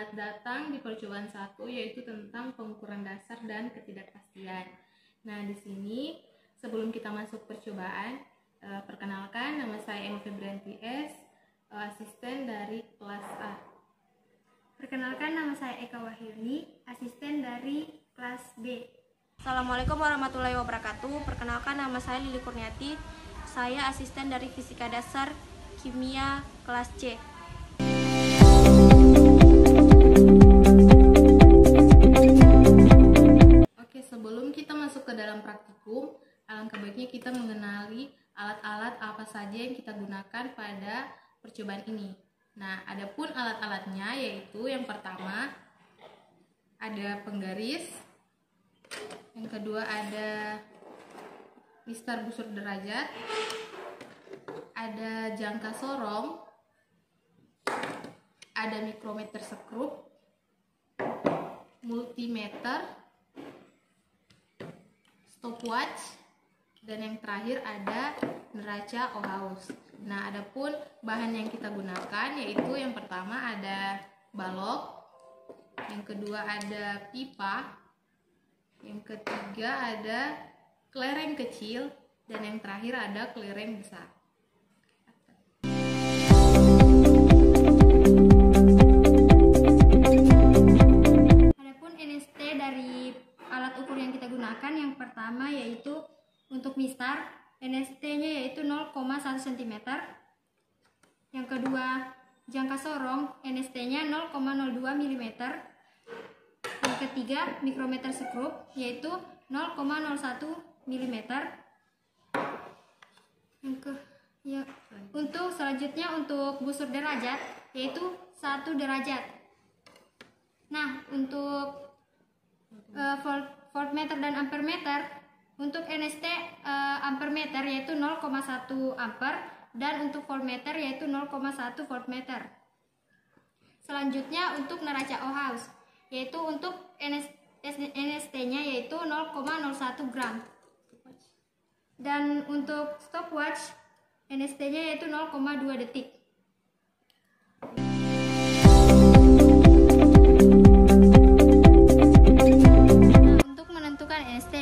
Selamat datang di percobaan 1, yaitu tentang pengukuran dasar dan ketidakpastian. Nah, di sini sebelum kita masuk percobaan, perkenalkan, nama saya Emma Febrianti S, asisten dari kelas A. Perkenalkan, nama saya Eka Wahyuni, asisten dari kelas B. Assalamualaikum warahmatullahi wabarakatuh. Perkenalkan, nama saya Lili Kurniati, saya asisten dari Fisika Dasar Kimia kelas C. Oke, sebelum kita masuk ke dalam praktikum, alangkah baiknya kita mengenali alat-alat apa saja yang kita gunakan pada percobaan ini. Nah, adapun alat-alatnya yaitu yang pertama ada penggaris, yang kedua ada mistar busur derajat, ada jangka sorong, ada mikrometer sekrup, multimeter, stopwatch, dan yang terakhir ada neraca Ohaus. Nah, adapun bahan yang kita gunakan yaitu yang pertama ada balok, yang kedua ada pipa, yang ketiga ada kelereng kecil, dan yang terakhir ada kelereng besar. Adapun NST dari alat ukur yang kita gunakan, yang pertama yaitu untuk mistar, NST-nya yaitu 0,1 cm. Yang kedua, jangka sorong, NST-nya 0,02 mm. Yang ketiga, mikrometer sekrup, yaitu 0,01 mm. Untuk selanjutnya, untuk busur derajat, yaitu 1 derajat. Nah, untuk voltmeter dan ampermeter, untuk NST ampermeter yaitu 0,1 ampere, dan untuk voltmeter yaitu 0,1 voltmeter. Selanjutnya untuk neraca Ohaus, yaitu untuk NST-nya yaitu 0,01 gram. Dan untuk stopwatch, NST-nya yaitu 0,2 detik.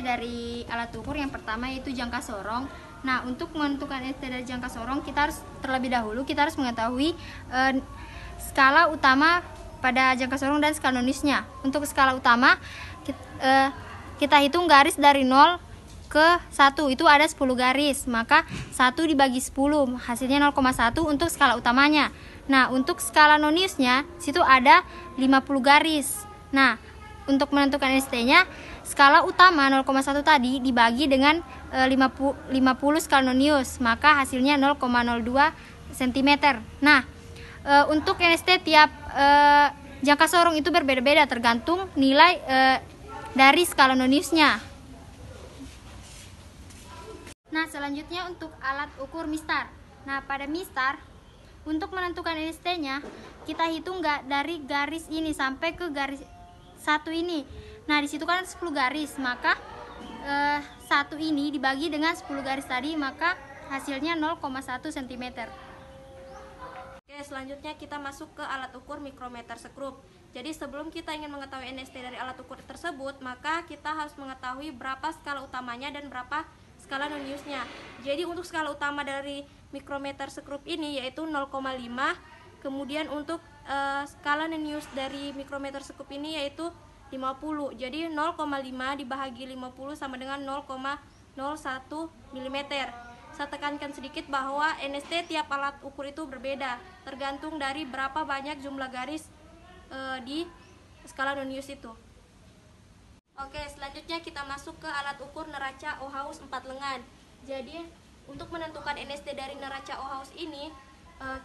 Dari alat ukur yang pertama yaitu jangka sorong. Nah, untuk menentukan NST dari jangka sorong, kita harus terlebih dahulu mengetahui skala utama pada jangka sorong dan skala noniusnya. Untuk skala utama kita hitung garis dari 0 ke 1, itu ada 10 garis, maka 1 dibagi 10 hasilnya 0,1 untuk skala utamanya. Nah, untuk skala noniusnya situ ada 50 garis. Nah, untuk menentukan NST-nya, skala utama 0,1 tadi dibagi dengan 50 skala nonius, maka hasilnya 0,02 cm. Nah, untuk NST tiap jangka sorong itu berbeda-beda tergantung nilai dari skala noniusnya. Nah, selanjutnya untuk alat ukur mistar. Nah, pada mistar, untuk menentukan NST-nya, kita hitung dari garis ini sampai ke garis 1 ini. Nah, di situ kan 10 garis, maka 1 ini dibagi dengan 10 garis tadi, maka hasilnya 0,1 cm. Oke, selanjutnya kita masuk ke alat ukur mikrometer sekrup. Jadi sebelum kita ingin mengetahui NST dari alat ukur tersebut, maka kita harus mengetahui berapa skala utamanya dan berapa skala noniusnya. Jadi untuk skala utama dari mikrometer sekrup ini yaitu 0,5. Kemudian untuk skala nonius dari mikrometer sekrup ini yaitu 50. Jadi 0,5 dibagi 50 sama dengan 0,01 mm. Saya tekankan sedikit bahwa NST tiap alat ukur itu berbeda, tergantung dari berapa banyak jumlah garis di skala nonius itu. Oke, selanjutnya kita masuk ke alat ukur neraca Ohaus 4 lengan. Jadi untuk menentukan NST dari neraca Ohaus ini,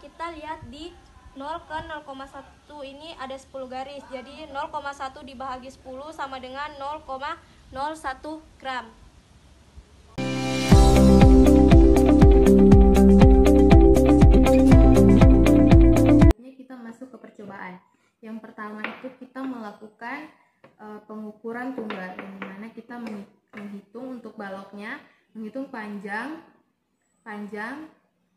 kita lihat di 0 ke 0,1 ini ada 10 garis. Jadi 0,1 dibagi 10 sama dengan 0,01 gram. Ini kita masuk ke percobaan. Yang pertama itu kita melakukan pengukuran tunggal, yang dimana kita menghitung untuk baloknya, menghitung panjang,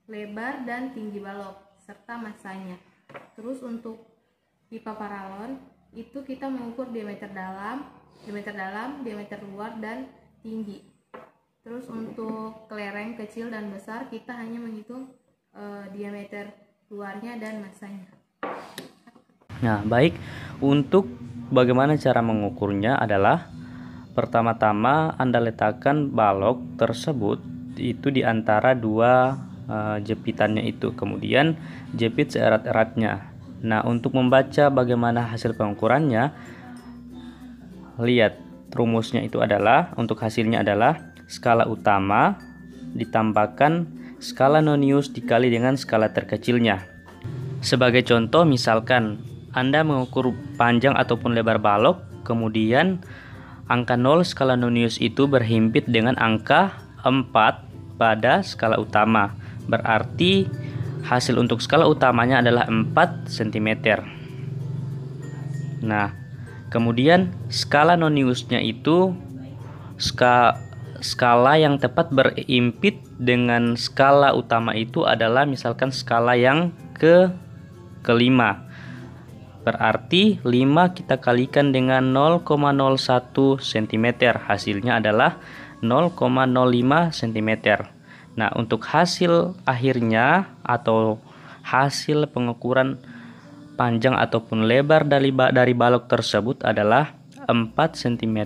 lebar, dan tinggi balok serta masanya. Terus untuk pipa paralon itu kita mengukur diameter dalam, diameter luar, dan tinggi. Terus untuk kelereng kecil dan besar kita hanya menghitung diameter luarnya dan masanya. Nah, baik, untuk bagaimana cara mengukurnya adalah pertama-tama Anda letakkan balok tersebut itu di antara dua jepitannya itu, kemudian jepit seerat-eratnya. Nah, untuk membaca bagaimana hasil pengukurannya, lihat rumusnya itu adalah, untuk hasilnya adalah skala utama ditambahkan skala nonius dikali dengan skala terkecilnya. Sebagai contoh, misalkan Anda mengukur panjang ataupun lebar balok, kemudian angka 0 skala nonius itu berhimpit dengan angka 4 pada skala utama. Berarti hasil untuk skala utamanya adalah 4 cm. Nah, kemudian skala noniusnya itu skala yang tepat berimpit dengan skala utama itu adalah misalkan skala yang kelima. Berarti 5 kita kalikan dengan 0,01 cm. Hasilnya adalah 0,05 cm. Nah, untuk hasil akhirnya atau hasil pengukuran panjang ataupun lebar dari balok tersebut adalah 4 cm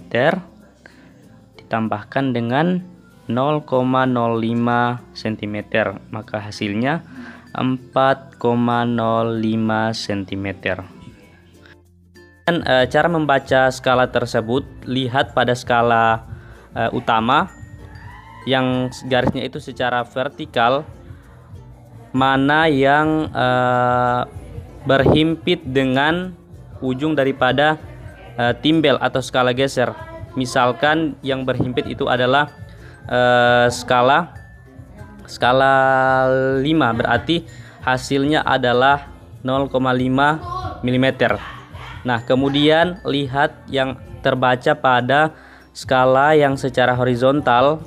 ditambahkan dengan 0,05 cm. Maka hasilnya 4,05 cm. Dan cara membaca skala tersebut, lihat pada skala utama yang garisnya itu secara vertikal, mana yang berhimpit dengan ujung daripada timbel atau skala geser. Misalkan yang berhimpit itu adalah skala 5, berarti hasilnya adalah 0,5 mm. Nah, kemudian lihat yang terbaca pada skala yang secara horizontal,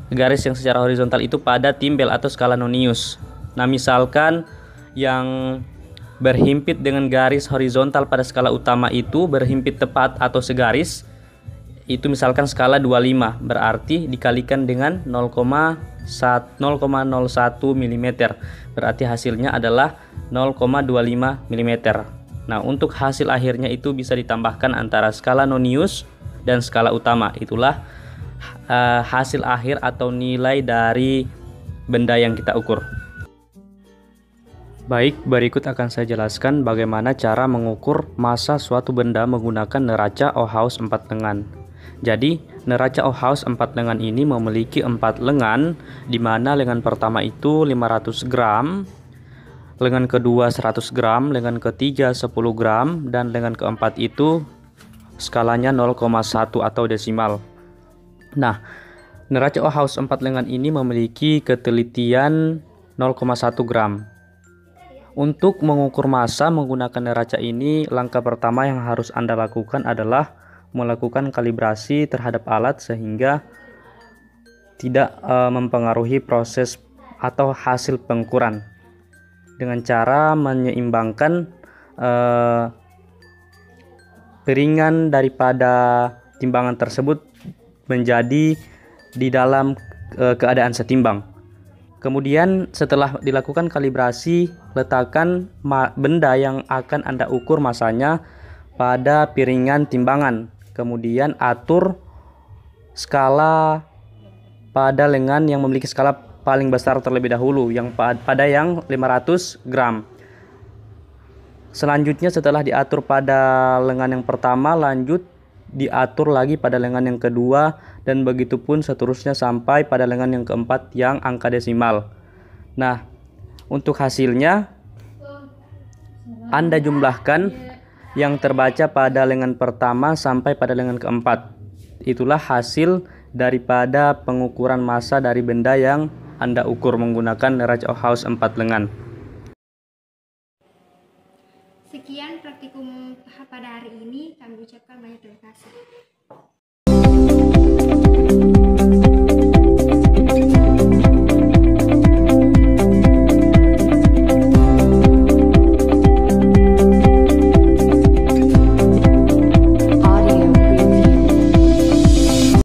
garis yang secara horizontal itu pada timbel atau skala nonius. Nah, misalkan yang berhimpit dengan garis horizontal pada skala utama itu berhimpit tepat atau segaris, itu misalkan skala 25, berarti dikalikan dengan 0,01 mm, berarti hasilnya adalah 0,25 mm. Nah, untuk hasil akhirnya itu bisa ditambahkan antara skala nonius dan skala utama. Itulah hasil akhir atau nilai dari benda yang kita ukur. Baik, berikut akan saya jelaskan bagaimana cara mengukur massa suatu benda menggunakan neraca Ohaus 4 lengan. Jadi, neraca Ohaus 4 lengan ini memiliki 4 lengan, di mana lengan pertama itu 500 gram, lengan kedua 100 gram, lengan ketiga 10 gram, dan lengan keempat itu skalanya 0,1 atau desimal. Nah, neraca Ohaus 4 lengan ini memiliki ketelitian 0,1 gram. Untuk mengukur massa menggunakan neraca ini, langkah pertama yang harus Anda lakukan adalah melakukan kalibrasi terhadap alat sehingga tidak mempengaruhi proses atau hasil pengukuran, dengan cara menyeimbangkan piringan daripada timbangan tersebut menjadi di dalam keadaan setimbang. Kemudian setelah dilakukan kalibrasi, letakkan benda yang akan Anda ukur massanya pada piringan timbangan. Kemudian atur skala pada lengan yang memiliki skala paling besar terlebih dahulu, yang pada yang 500 gram. Selanjutnya setelah diatur pada lengan yang pertama, lanjut diatur lagi pada lengan yang kedua, dan begitu pun seterusnya sampai pada lengan yang keempat yang angka desimal. Nah, untuk hasilnya Anda jumlahkan yang terbaca pada lengan pertama sampai pada lengan keempat. Itulah hasil daripada pengukuran massa dari benda yang Anda ukur menggunakan neraca Ohaus 4 lengan. Sekian praktikum pada hari ini, kami ucapkan banyak terima kasih.